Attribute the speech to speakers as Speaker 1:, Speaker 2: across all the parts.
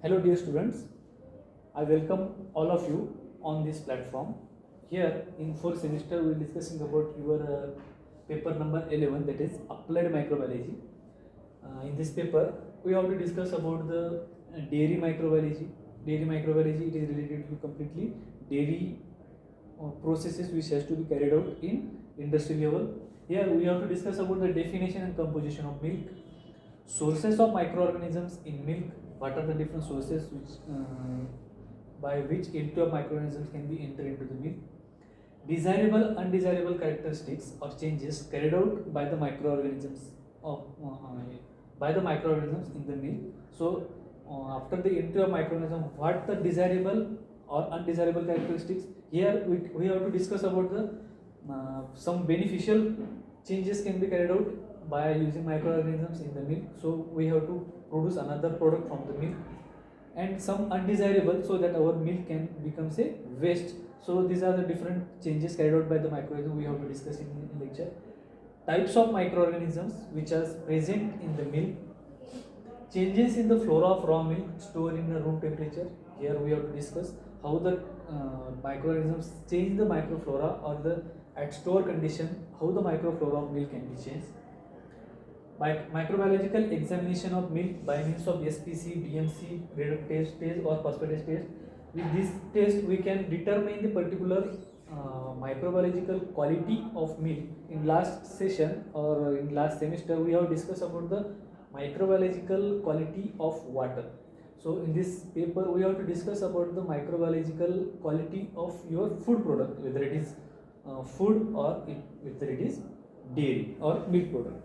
Speaker 1: Hello dear students, I welcome all of you on this platform. Here in 4th semester we will discussing about your paper number 11, that is applied microbiology. In this paper we have to discuss about the dairy microbiology. Dairy microbiology, it is related to completely dairy processes which has to be carried out in industry level. Here we have to discuss about the definition and composition of milk, sources of microorganisms in milk, what are the different sources by which entry of microorganisms can be entered into the milk, desirable undesirable characteristics or changes carried out by the microorganisms in the milk. So after the entry of microorganism, what the desirable or undesirable characteristics. Here we have to discuss about the some beneficial changes can be carried out by using microorganisms in the milk, so we have to produce another product from the milk, and some undesirable, so that our milk can become say waste. So these are the different changes carried out by the microorganism we have to discuss in lecture. Types of microorganisms which are present in the milk, changes in the flora of raw milk stored in the room temperature. Here we have to discuss how the microorganisms change the microflora, or the at store condition how the microflora of milk can be changed. Microbiological examination of milk by means of SPC, DMC, reductase test or phosphatase test. With this test we can determine the particular microbiological quality of milk. In last session or in last semester we have discussed about the microbiological quality of water. So in this paper we have to discuss about the microbiological quality of your food product, whether it is food or whether it is dairy or milk product.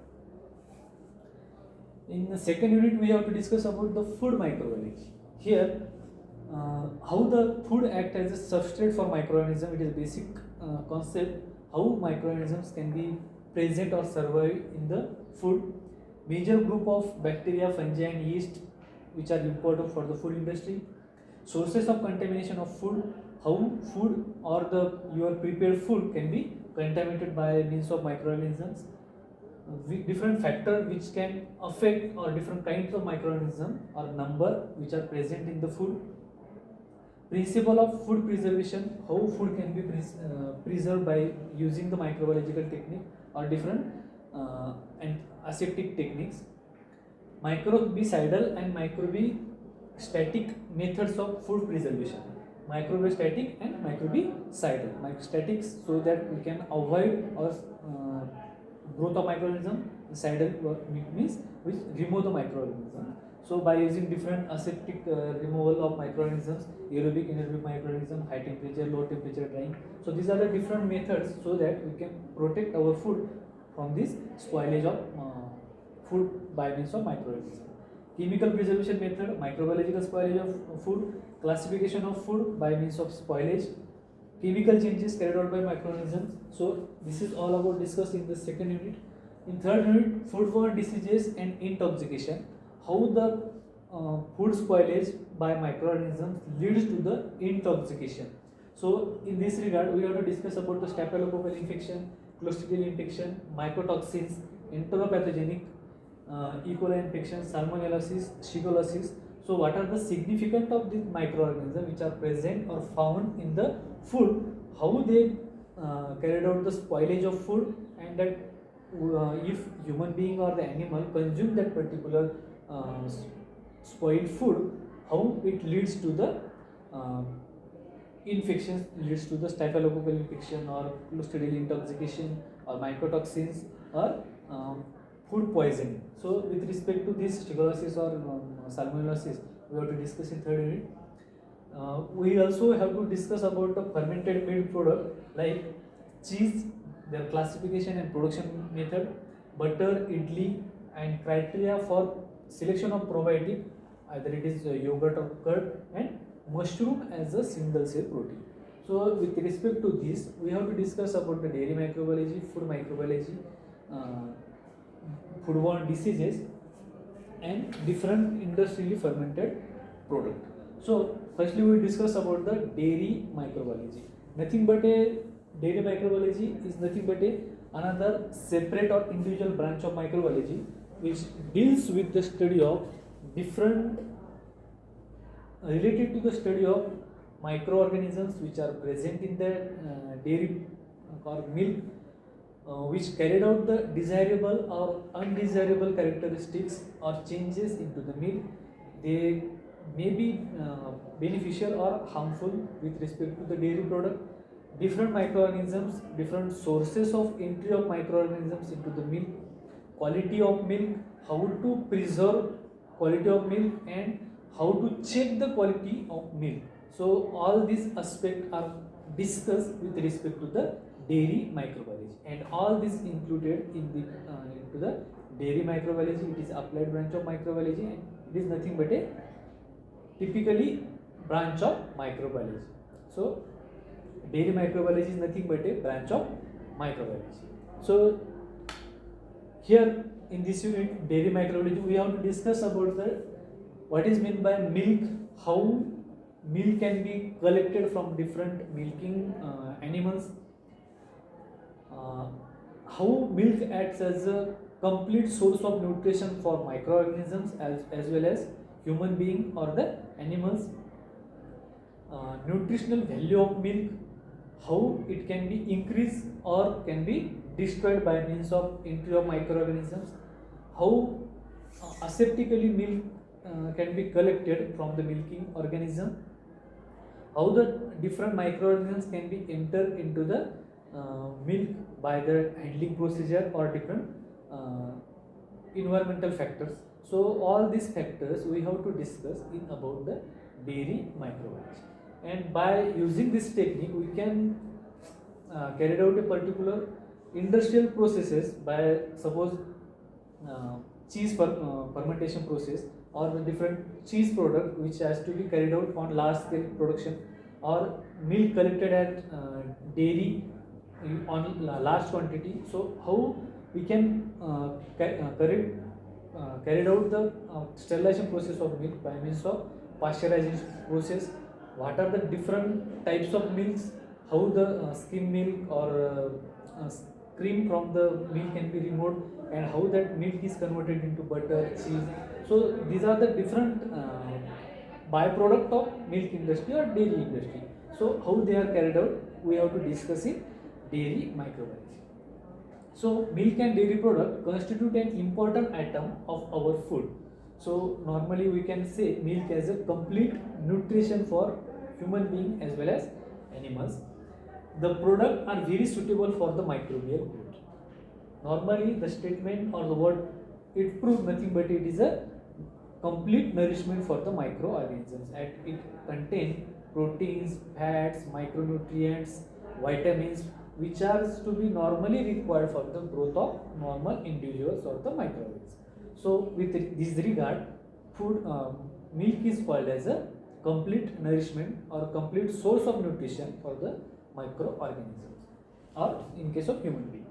Speaker 1: In the second unit we have to discuss about the food microbiology. Here how the food act as a substrate for microorganism. It is a basic concept how microorganisms can be present or survive in the food. Major group of bacteria, fungi and yeast which are important for the food industry. Sources of contamination of food, how food or your prepared food can be contaminated by means of microorganisms. Different factors which can affect, or different kinds of microorganisms or number which are present in the food. Principle of food preservation, how food can be preserved by using the microbiological technique or different and aseptic techniques. Microbicidal and microbistatic methods of food preservation. Microbistatic and microbicidal. Microstatics, so that we can avoid or growth of microorganism. Cidal means which remove the microorganism. So by using different aseptic removal of microorganisms, aerobic, anaerobic microorganism, high temperature, low temperature drying. So these are the different methods so that we can protect our food from this spoilage of food by means of microorganisms. Chemical preservation method, microbiological spoilage of food, classification of food by means of spoilage, chemical changes carried out by microorganisms. So this is all about discussed in the second unit. In third unit, foodborne diseases and intoxication, how the food spoilage by microorganisms leads to the intoxication. So in this regard we have to discuss about the staphylococcal infection, clostridial infection, mycotoxins, enteropathogenic, E. coli infection, salmonellosis, shigellosis. So what are the significance of these microorganisms which are present or found in the food, how they carried out the spoilage of food, and that if human being or the animal consume that particular spoiled food, how it leads to the infections, leads to the staphylococcal infection or clostridial intoxication or mycotoxins or food poisoning. So with respect to this shigellosis or salmonellosis we have to discuss in third unit. We also have to discuss about the fermented milk product like cheese, their classification and production method, butter, idli, and criteria for selection of probiotic, either it is yogurt or curd, and mushroom as a single cell protein. So with respect to this we have to discuss about the dairy microbiology, food microbiology, foodborne diseases and different industrially fermented product. So firstly we will discuss about the dairy microbiology. Nothing but a dairy microbiology is nothing but another separate or individual branch of microbiology which deals with the study of different related to the study of microorganisms which are present in the dairy or milk, which carried out the desirable or undesirable characteristics or changes into the milk. They may be beneficial or harmful with respect to the dairy product. Different microorganisms, different sources of entry of microorganisms into the milk, quality of milk, how to preserve quality of milk, and how to check the quality of milk. So all these aspects are discussed with respect to the dairy microbiology, and all this included in the into the dairy microbiology. It is applied branch of microbiology, and it is nothing but a typically branch of microbiology. So dairy microbiology is nothing but a branch of microbiology. So here in this unit, dairy microbiology, we have to discuss about the what is meant by milk, how milk can be collected from different milking animals, how milk acts as a complete source of nutrition for microorganisms as well as human being or the animals, nutritional value of milk, how it can be increased or can be destroyed by means of entry of microorganisms, how aseptically milk can be collected from the milking organism, how the different microorganisms can be entered into the milk by the handling procedure or different environmental factors. So all these factors we have to discuss in about the dairy microbiology, and by using this technique we can carry out a particular industrial processes by suppose cheese fermentation process or the different cheese product which has to be carried out on large scale production, or milk collected at dairy on large quantity. So how we can carried out the sterilization process of milk by means of pasteurization process, what are the different types of milks, how the skim milk or cream from the milk can be removed, and how that milk is converted into butter, cheese. So these are the different byproduct of milk industry or dairy industry. So how they are carried out, we have to discuss in dairy microbiology. So milk and dairy product constitute an important item of our food. So normally we can say milk as a complete nutrition for human being as well as animals. The product are very suitable for the microbial growth. Normally the statement or the word, it proves nothing but it is a complete nourishment for the microorganisms, and it contains proteins, fats, micronutrients, vitamins which are to be normally required for the growth of normal individuals or the microorganisms. So with this regard, food milk is called as a complete nourishment or complete source of nutrition for the microorganisms, or in case of human being.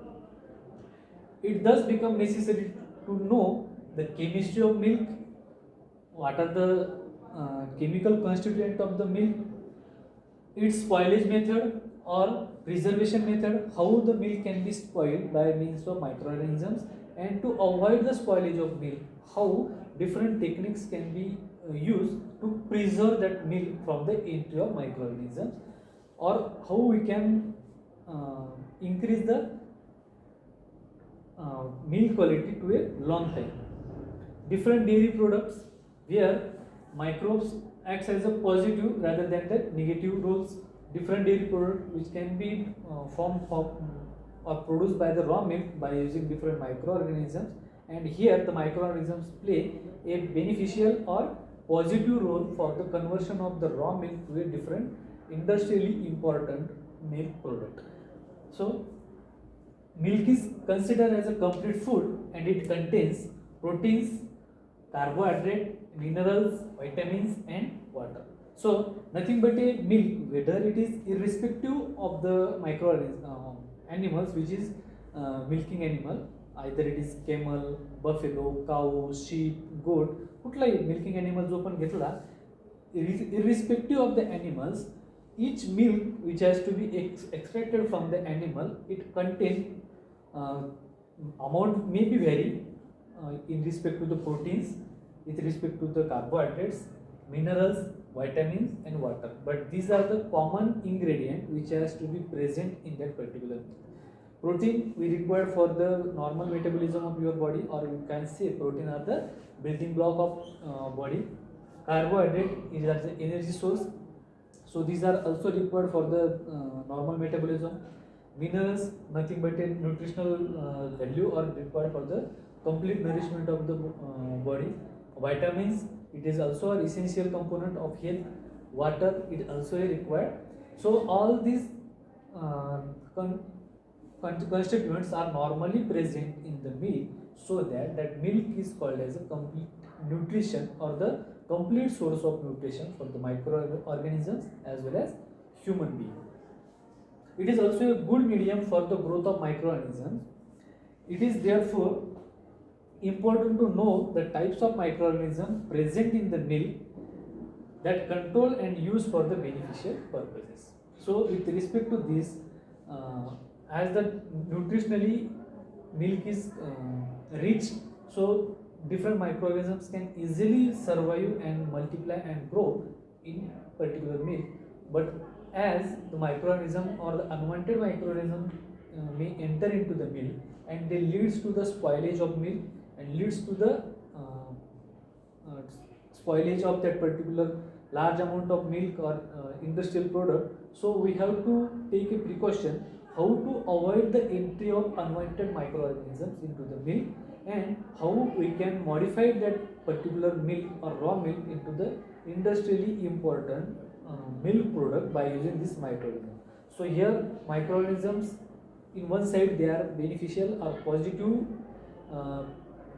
Speaker 1: It thus becomes necessary to know the chemistry of milk, what are the chemical constituent of the milk, its spoilage method or preservation method, how the milk can be spoiled by means of microorganisms, and to avoid the spoilage of milk, how different techniques can be used to preserve that milk from the entry of microorganisms, or how we can increase the milk quality to a long time. Different dairy products where microbes acts as a positive rather than the negative roles. Different dairy products which can be formed or produced by the raw milk by using different microorganisms, and here the microorganisms play a beneficial or positive role for the conversion of the raw milk to a different industrially important milk product. So milk is considered as a complete food, and it contains proteins, carbohydrate, minerals, vitamins, and water. So nothing but a milk, whether it is irrespective of the animals which is milking animal, either it is camel, buffalo, cow, sheep, goat, कुठलाही milking animal जो पण घेतला, irrespective of the animals, each milk which has to be extracted from the animal, it contains amount may be vary in respect to the proteins, with respect to the carbohydrates, minerals, vitamins and water, but these are the common ingredient which has to be present in that particular milk. Protein we require for the normal metabolism of your body, or you can say protein are the building block of body. Carbohydrate is as the energy source, so these are also required for the normal metabolism. Minerals, nothing but a nutritional value, or required for the complete nourishment of the body. Vitamins, it is also an essential component of health. Water is also required. So all these uh, constituents are normally present in the milk, so that milk is called as a complete nutrition, or the complete source of nutrition for the microorganisms as well as human being. It is also a good medium for the growth of microorganisms. It is therefore important to know the types of microorganisms present in the milk that control and use for the beneficial purposes. So with respect to this, as the nutritionally milk is rich, so different microorganisms can easily survive and multiply and grow in particular milk. But as the microorganism or the unwanted microorganism may enter into the milk, and they leads to the spoilage of milk and leads to the spoilage of that particular large amount of milk or industrial product. So we have to take a precaution how to avoid the entry of unwanted microorganisms into the milk, and how we can modify that particular milk or raw milk into the industrially important milk product by using this microorganism. So here microorganisms, in one side they are beneficial or positive,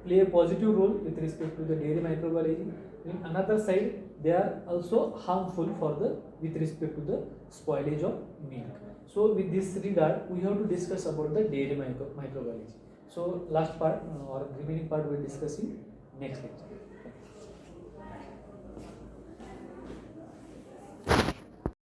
Speaker 1: play a positive role with respect to the dairy microbiology. In another side they are also harmful for the with respect to the spoilage of milk. So with this regard we have to discuss about the dairy microbiology. So last part or remaining part we will discuss in next lecture.